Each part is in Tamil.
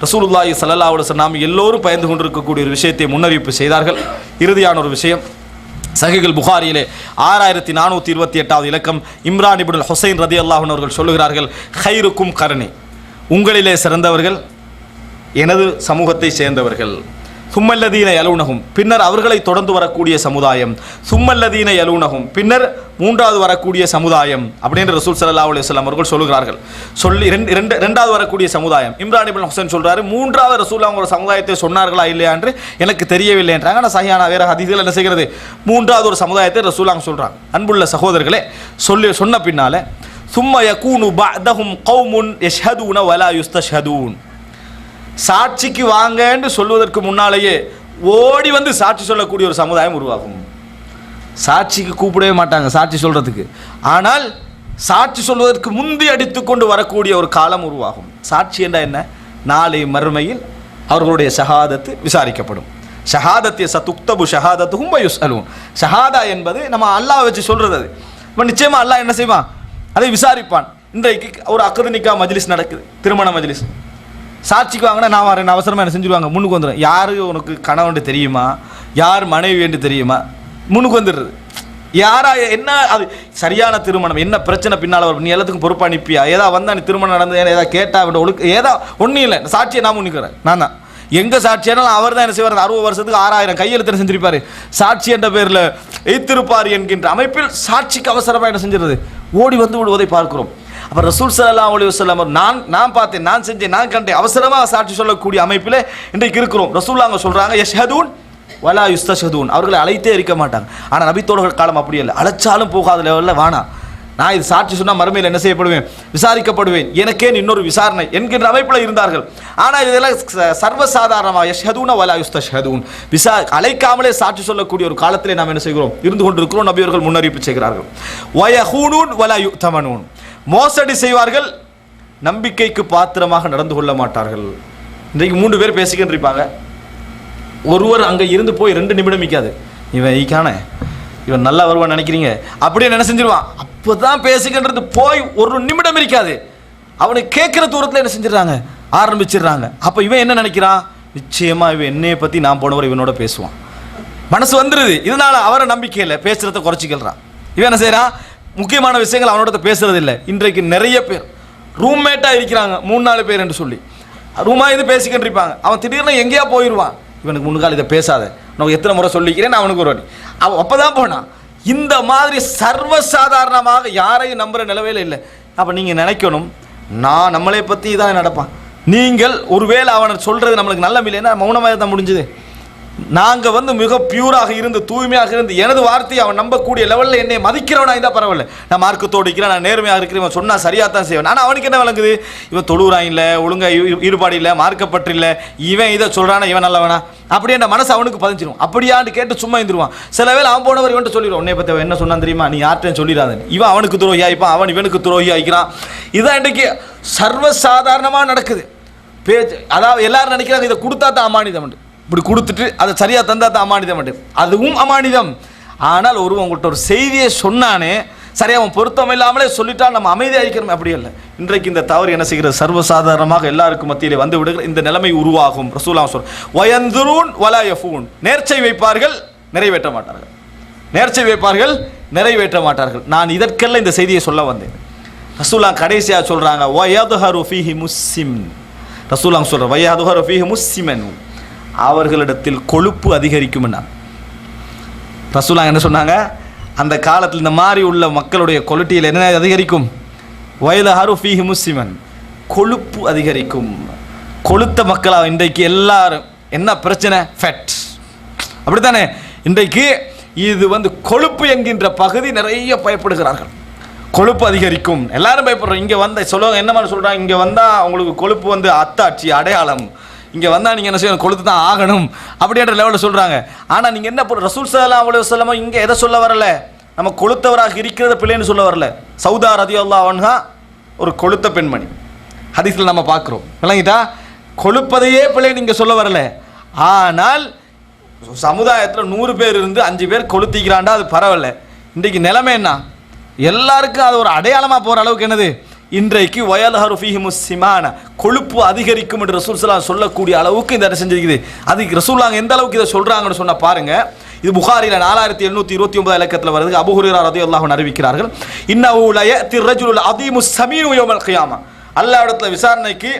ரசூலுல்லாஹி ஸல்லல்லாஹு அலைஹி வஸல்லம் எல்லோரும் பயந்து கொண்டிருக்கக்கூடிய ஒரு விஷயத்தை முன்னறிவிப்பு செய்தார்கள். இறுதியான ஒரு விஷயம், சஹீஹுல் புகாரியிலே 6428வது இலக்கம், இம்ரான் இப்னுல் ஹுசைன் ரதியல்லாஹு அன்ஹு அவர்கள் சொல்லுகிறார்கள், ஹைருக்கும் கர்னி, உங்களிலே சிறந்தவர்கள் எனது சமூகத்தை சேர்ந்தவர்கள். சும்மல்லதீன யலூனஹும், பின்னர் அவர்களை தொடர்ந்து வரக்கூடிய சமுதாயம். சும்மல்லதீன யலூனஹும், பின்னர் மூன்றாவது வரக்கூடிய சமுதாயம் அப்படின்னு ரசூல் ஸல்லல்லாஹு அலைஹி வஸல்லம் அவர்கள் சொல்லுகிறார்கள். ரெண்டாவது வரக்கூடிய சமுதாயம். இம்ரான் இப்னு ஹுசைன் சொல்றாரு, மூன்றாவது ரசூலுல்லாஹ் அவங்க சமுதாயத்தை சொன்னார்களா இல்லையா என்று எனக்கு தெரியவில்லை என்றாங்க. ஆனால் சஹீஹான வேற ஹதீஸ்கள் என்ன செய்கிறது, மூன்றாவது ஒரு சமுதாயத்தை ரசூலுல்லாஹ் சொல்றாங்க. அன்புள்ள சகோதரர்களே, சொன்ன பின்னால சும்ம யகூனு பஅதஹும் கௌமுன் யஷ்ஹதுன வலா யுஸ்தஷ்ஹதூன், சாட்சிக்கு வாங்கன்னு சொல்வதற்கு முன்னாலேயே ஓடி வந்து சாட்சி சொல்லக்கூடிய ஒரு சமுதாயம் உருவாகும். சாட்சிக்கு கூப்பிடவே மாட்டாங்க சாட்சி சொல்றதுக்கு, ஆனால் சாட்சி சொல்வதற்கு முந்தி அடித்துக்கொண்டு வரக்கூடிய ஒரு காலம் உருவாகும். சாட்சி என்றால் என்ன, நாளை மறுமையில் அவர்களுடைய ஷஹாதத்து விசாரிக்கப்படும். ஷஹாதத்திய சதுக்தபு ஷஹாதத்துஹும் வயுஸ்அலூன். ஷஹாதா என்பது நம்ம அல்லாஹ் வச்சு சொல்றது. அது இப்போ நிச்சயமா அல்லாஹ் என்ன செய்வான், அதை விசாரிப்பான். இன்றைக்கு ஒரு அக்து நிக்கா மஜ்லிஸ் நடக்குது, திருமண மஜ்லிஸ். சாட்சிக்கு வாங்கினா நான் வரேன் அவசரமாக என்ன செஞ்சுருவாங்க, முன்னுக்கு வந்துடும். யார் உனக்கு கணவன் தெரியுமா, யார் மனைவி என்று தெரியுமா, முன்னுக்கு வந்துடுறது. யாரா என்ன அது சரியான திருமணம், என்ன பிரச்சனை பின்னால் வரும், நீ எல்லாத்துக்கும் பொறுப்பு அனுப்பியா, ஏதா வந்தா நீ திருமணம் நடந்து ஏதா கேட்டா விட ஒழுக்கு ஏதா ஒன்றும் இல்லை, சாட்சியை நான் முன்னிக்கிறேன் நான் தான். எங்கே சாட்சியானாலும் அவர் தான் என்ன செய்வார், 60 வருஷத்துக்கு 6000 கையெழுத்து செஞ்சிருப்பார். சாட்சி என்ற பேரில் எய்த்திருப்பார் என்கின்ற அமைப்பில் சாட்சிக்கு அவசரமாக என்ன செஞ்சிருது, ஓடி வந்து விடுவதை பார்க்கிறோம். அப்போ ரசூல் ஸல்லல்லாஹு அலைஹி வஸல்லம் நான் பார்த்தேன், நான் செஞ்சேன், நான் கண்டேன், அவசரமாக சாட்சி சொல்லக்கூடிய அமைப்பில் இன்றைக்கு இருக்கிறோம். ரசூலுல்லாஹ் சொல்கிறாங்க, யஷ்ஹதூன் வலா யுஸ்தஷ்ஹதூன், அவர்களை அழைத்தே இருக்க மாட்டாங்க. ஆனால் நபித்தோழர்கள் காலம் அப்படி இல்லை, அழைச்சாலும் போகாத லெவலில் வானா, நான் இது சாட்சி சொன்னால் மறுமையில் என்ன செய்யப்படுவேன், விசாரிக்கப்படுவேன், எனக்கே இன்னொரு விசாரணை என்கின்ற அமைப்பில் இருந்தார்கள். ஆனால் இதெல்லாம் சர்வசாதாரணமாக யஷ்ஹதூன வலா யுஸ்தஷ்ஹதூன், அழைக்காமலே சாட்சி சொல்லக்கூடிய ஒரு காலத்திலே நாம் என்ன செய்கிறோம், இருந்து கொண்டிருக்கிறோம். நபியவர்கள் முன்னறிவிப்பு செய்கிறார்கள். வயஹூனூன் வலா யுத்தமனூன், மோசடி செய்வார்கள், நம்பிக்கைக்கு பாத்திரமாக நடந்து கொள்ள மாட்டார்கள். இன்றைக்கு 3 பேர் பேசிக்கிட்டு இருப்பாங்க, ஒருவர் அங்கே இருந்து போய் 2 நிமிடம் நிற்காது, இவன் ஈக்கான இவன் நல்லா வருவான்னு நினைக்கிறீங்க அப்படியே என்ன செஞ்சிருவான், அப்போ தான் பேசிக்கின்றது போய் 1 நிமிடம் இருக்காது, அவனை கேட்குற தூரத்தில் என்ன செஞ்சிடறாங்க, ஆரம்பிச்சிடுறாங்க. அப்போ இவன் என்ன நினைக்கிறான், நிச்சயமாக இவன் என்னையை பற்றி நான் போனவர் இவனோட பேசுவான், மனசு வந்துடுது. இதனால அவரை நம்பிக்கையில் பேசுகிறத குறைச்சிக்கிறான். இவன் என்ன செய்கிறான், முக்கியமான விஷயங்கள் அவனோட பேசுறது இல்லை. இன்றைக்கு நிறைய பேர் ரூம்மேட்டாக இருக்கிறாங்க, 3-4 பேர் என்று சொல்லி ரூமாக இது பேசிக்கிட்டு இருப்பாங்க. அவன் திடீர்னு எங்கேயா போயிடுவான், இவனுக்கு முன்னுக்கால் இதை பேசாத, நான் எத்தனை முறை சொல்லிக்கிறேன், நான் அவனுக்கு ஒரு வாட்டி அவன் அப்போ தான் போனான். இந்த மாதிரி சர்வசாதாரணமாக யாரையும் நம்புகிற நிலவையில் இல்லை. அப்போ நீங்கள் நினைக்கணும், நான் நம்மளை பற்றி தான் நடப்பான். நீங்கள் ஒருவேளை அவனை சொல்கிறது நம்மளுக்கு நல்ல இல்லைன்னா மௌனமாக தான் முடிஞ்சுது. நாங்கள் மிக பியூராக இருந்து தூய்மையாக இருந்து எனது வார்த்தையை அவன் நம்பக்கூடிய லெவலில் என்னை மதிக்கிறவனாக இருந்தால் பரவாயில்ல, நான் மார்க்கத்தோடு இருக்கிறேன், நான் நேர்மையாக இருக்கிறேன், இவன் சொன்னால் சரியாக தான் செய்வேன். ஆனால் அவனுக்கு என்ன விளங்குது, இவன் தொழுகிறான் இல்லை, ஒழுங்காக ஈடுபாடு இல்லை, மார்க்கப்பட்டு இல்லை, இவன் இதை சொல்கிறானா இவன் நல்லவனா, அப்படியே அந்த மனசு அவனுக்கு பதிஞ்சிடும். அப்படியான்னு கேட்டு சும்மா இருந்துருவான். சில வேளை அவன் போனவர் இவன்ட்டு சொல்லிடுவான், உன்னை பற்றி என்ன சொன்னான் தெரியுமா, நீ யார்ட்டையும் சொல்லிடாதன், இவன் அவனுக்கு துரோகி ஆயிப்பான், அவன் இவனுக்கு துரோகி ஆகிக்கிறான். இதுதான் இன்றைக்கு சர்வசாதாரணமாக நடக்குது. அதாவது எல்லாரும் நினைக்கிறாங்க இதை கொடுத்தா தான் அமானிதம், இப்படி கொடுத்துட்டு அதை சரியாக தந்தா தான் அமானிதம், அதுவும் அமானிதம். ஆனால் உங்கள்கிட்ட ஒரு செய்தியை சொன்னானே சரியாக அவன் பொருத்தம் இல்லாமலே சொல்லிட்டால் நம்ம அமைதியாக இருக்கிறோம், அப்படி இல்லை. இன்றைக்கு இந்த தவறு என்ன செய்கிறது, சர்வசாதாரணமாக எல்லாருக்கும் மத்தியிலே வந்து விடுகிற இந்த நிலைமை உருவாகும். ரசூலுல்லாஹ் சொல்றார், வயந்துரூன் வலா யஃபூன், நேர்ச்சை வைப்பார்கள் நிறைவேற்ற மாட்டார்கள், நேர்ச்சை வைப்பார்கள் நிறைவேற்ற மாட்டார்கள். நான் இதற்கெல்லாம் இந்த செய்தியை சொல்ல வந்தேன். ரசூலுல்லாஹ் கடைசியாக சொல்கிறாங்க, வயதுஹரு ஃபீஹி முஸ்ஸிம், ரசூலுல்லாஹ் சொல்கிறார், வயதுஹரு ஃபீஹி முஸ்ஸிமன், அவர்களிடத்தில் கொழுப்பு அதிகரிக்கும். ரசூலுல்லாஹ் என்ன சொன்னாங்க, அந்த காலத்தில் இந்த மாதிரி உள்ள மக்களுடைய குவாலிட்டியில் என்ன அதிகரிக்கும், வயதுஹரு ஃபீஹி முஸ்ஸிமன், கொழுப்பு அதிகரிக்கும். கொழுத்த மக்களாக இன்றைக்கு எல்லாரும் என்ன பிரச்சனை, ஃபேட், அப்படித்தானே. இன்றைக்கு இது கொழுப்பு என்கின்ற பகுதி நிறைய பயப்படுகிறார்கள், கொழுப்பு அதிகரிக்கும், எல்லாரும் பயப்படுறோம். இங்கே சொல்லுவாங்க, என்ன மாதிரி சொல்கிறாங்க, இங்கே வந்தால் உங்களுக்கு கொழுப்பு அத்தாட்சி அடையாளம், இங்கே வந்தால் நீங்கள் என்ன செய்யணும், கொழுத்து தான் ஆகணும் அப்படின்ற லெவலில் சொல்கிறாங்க. ஆனால் நீங்கள் என்ன ரசூல் ஸல்லல்லாஹு அலைஹி வஸல்லம் இங்கே எதை சொல்ல வரல, நம்ம கொழுத்தவராக இருக்கிறத பிள்ளைன்னு சொல்ல வரல. சௌதா ரலியல்லாஹு அன்ஹா ஒரு கொழுத்த பெண்மணி, ஹதீஸில் நம்ம பார்க்குறோம், விளங்கிட்டா, கொழுப்பதையே பிள்ளைன்னு இங்கே சொல்ல வரல. ஆனால் சமுதாயத்தில் 100 பேர் இருந்து 5 பேர் கொளுத்திக்கிறாண்டா அது பரவாயில்ல. இன்றைக்கு நிலைமை என்ன, எல்லாருக்கும் அது ஒரு அடையாளமாக போகிற அளவுக்கு என்னது, இன்றைக்கு வயல்ஹரு ஃபீஹிமுஸ் சிமான, கொழுப்பு அதிகரிக்கும் என்று ரசூல் ஸல்லல்லாஹு அலைஹி வஸல்லம் சொல்லக்கூடிய அளவுக்கு இந்த என்ன செஞ்சிருக்குது. அதுக்கு ரசூலுல்லாஹ் எந்த அளவுக்கு இதை சொல்றாங்கன்னு சொன்னா பாருங்க. இது புகாரில 4729 இலக்கத்தில் வருது. அபூ ஹுரைரா ரலியல்லாஹு அன்ஹு அறிவிக்கிறார்கள், இன்னஹு லா யஅதி ரஜுலுல் அதீமுஸ் ஸமீனு யௌமல் கியாமா, அல்லாஹ் இடத்துல விசாரணைக்கு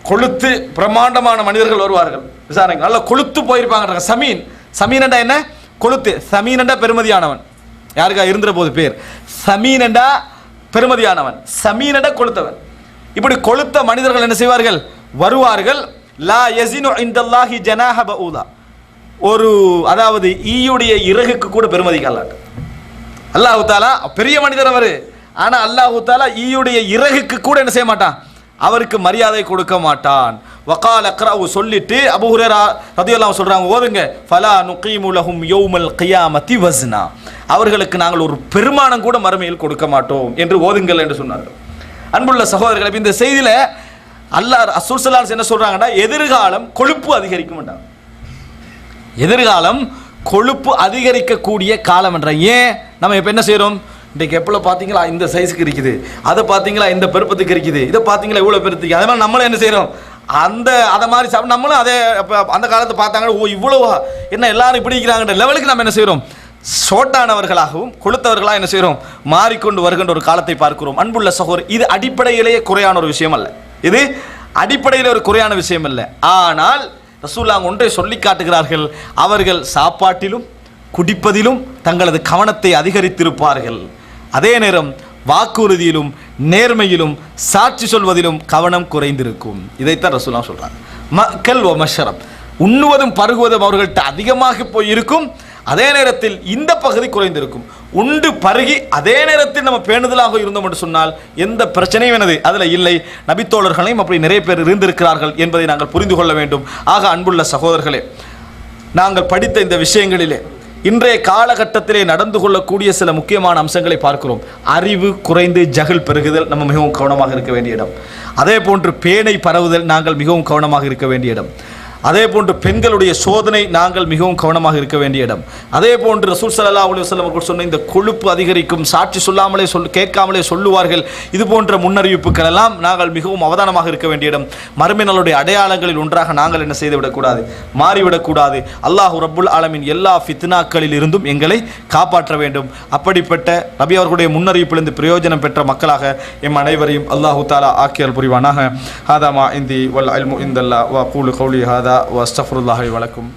கொழுத்து பிரமாண்டமான மனிதர்கள் வருவார்கள். விசாரணைக்கு நல்ல கொழுத்து போயிருப்பாங்க. சமீன், சமீன் என்றா என்ன? கொழுத்து. சமீன் என்றா பெருமதியானவன். யாருக்கா இருந்துற போது பேர் சமீன் என்றா பெருமதியானவன், சமீன் என்றா கொழுத்தவன். இப்படி கொழுத்த மனிதர்கள் என்ன செய்வார்கள்? வருவார்கள். லா யஸினு இன்தல்லாஹி ஜனாஹ பஊதா, ஒரு அதாவது ஈயுடைய இறகுக்கு கூட பெருமதிக்க அல்லாஹ். அல்லாஹ் தஆலா பெரிய மனிதர் அவர், ஆனா அல்லாஹ் தஆலா ஈயுடைய இறகுக்கு கூட என்ன செய்ய மாட்டான், அவருக்கு மரியாதை கொடுக்க மாட்டான். வகால அக்ரவு சொல்லிட்டு அபூ ஹுரைரா ரலியல்லாஹு அன்ஹு சொல்றாங்க, ஓதுங்க, ஃபலா நுகீமு லஹும் யௌமல் கியாமத்தி வஸ்னா, அவர்களுக்கு நாங்கள் ஒரு பெருமானம் கூட மறுமையில் கொடுக்க மாட்டோம் என்று ஓதுங்கள் என்று சொன்னார்கள். அன்புள்ள சகோதரர்களே, இந்த செய்தியில அல்லாஹ் ரசூல் ஸல்லல்லாஹு அலைஹி வஸல்லம் என்ன சொல்றாங்கன்னா, எதிர்காலம் கொழுப்பு அதிகரிக்கும் என்றாங்க. எதிர்காலம் கொழுப்பு அதிகரிக்கக்கூடிய காலம் என்ற. ஏன் நம்ம இப்போ என்ன செய்கிறோம்? இன்றைக்கு எப்போ பார்த்தீங்களா இந்த சைஸுக்கு இருக்குது, அதை பார்த்தீங்களா இந்த பெருப்பத்துக்கு இருக்குது, இதை பார்த்தீங்களா இவ்வளோ பெருத்துக்கு, அதே மாதிரி நம்மளும் என்ன செய்கிறோம், அதை மாதிரி சாப்பிட்டு நம்மளும் அதே அந்த காலத்தை பார்த்தாங்க, ஓ இவ்வளவா என்ன எல்லாரும் இப்படி இருக்கிறாங்கன்ற லெவலுக்கு நம்ம என்ன செய்கிறோம், ஷோட்டானவர்களாகவும் கொளுத்தவர்களாக என்ன செய்கிறோம், மாறிக்கொண்டு வருகின்ற ஒரு காலத்தை பார்க்கிறோம். அன்புள்ள சகோதரர், இது அடிப்படையிலேயே குறையான ஒரு விஷயம் அல்ல, இது அடிப்படையில் ஒரு குறையான விஷயம் அல்ல. ஆனால் ரசூலுல்லாஹ் ஒன்றை சொல்லி காட்டுகிறார்கள், அவர்கள் சாப்பாட்டிலும் குடிப்பதிலும் தங்களது கவனத்தை அதிகரித்திருப்பார்கள், அதே நேரம் வாக்குறுதியிலும் நேர்மையிலும் சாட்சி சொல்வதிலும் கவனம் குறைந்திருக்கும். இதைத்தான் ரசூலுல்லாஹ் சொல்றாங்க. மக்கள் வ மஷரப், உண்ணுவதும் பருகுவதும் அவர்கள்ட்ட அதிகமாக போய் இருக்கும், அதே நேரத்தில் இந்த பகுதி குறைந்திருக்கும். உண்டு பருகி அதே நேரத்தில் நம்ம பேணுதலாக இருந்தோம் என்று சொன்னால் எந்த பிரச்சனையும் எனது அதில் இல்லை. நபித்தோழர்களையும் அப்படி நிறைய பேர் இருந்திருக்கிறார்கள் என்பதை நாங்கள் புரிந்து கொள்ள வேண்டும். ஆக அன்புள்ள சகோதரர்களே, நாங்கள் படித்த இந்த விஷயங்களிலே இன்றைய காலகட்டத்திலே நடந்து கொள்ளக்கூடிய சில முக்கியமான அம்சங்களை பார்க்கிறோம். அறிவு குறைந்து ஜகல் பெருகுதல் நம்ம மிகவும் கவனமாக இருக்க வேண்டிய இடம். அதே போன்று பேனை பரவுதல் நாங்கள் மிகவும் கவனமாக இருக்க வேண்டிய இடம். அதே போன்று பெண்களுடைய சோதனை நாங்கள் மிகவும் கவனமாக இருக்க வேண்டிய இடம். அதே போன்று ரசூல் ஸல்லல்லாஹு அலைஹி வஸல்லம் அவர்கள் சொன்ன இந்த கொழுப்பு அதிகரிக்கும், சாட்சி சொல்லாமலே கேட்காமலே சொல்லுவார்கள், இது போன்ற முன்னறிவிப்புகள் எல்லாம் நாங்கள் மிகவும் அவதானமாக இருக்க வேண்டிய இடம். மறுமை நாளுடைய அடையாளங்களில் ஒன்றாக நாங்கள் என்ன செய்துவிடக்கூடாது, மாறிவிடக்கூடாது. அல்லாஹ் ரப்புல் ஆலமீன் எல்லா ஃபித்னாக்களில் இருந்தும் எங்களை காப்பாற்ற வேண்டும். அப்படிப்பட்ட நபி அவர்களுடைய முன்னறிவிப்பிலிருந்து பிரயோஜனம் பெற்ற மக்களாக எம் அனைவரையும் அல்லாஹு தஆலா ஆக்கியல் புரிவானாக. ஹாதா மா இந்தி வல் இல்மு இந்தல்லாஹ் வ அகூலு கௌலி ஹாதா வ அஸ்தக்ஃபிருல்லாஹி வ லக்கும்.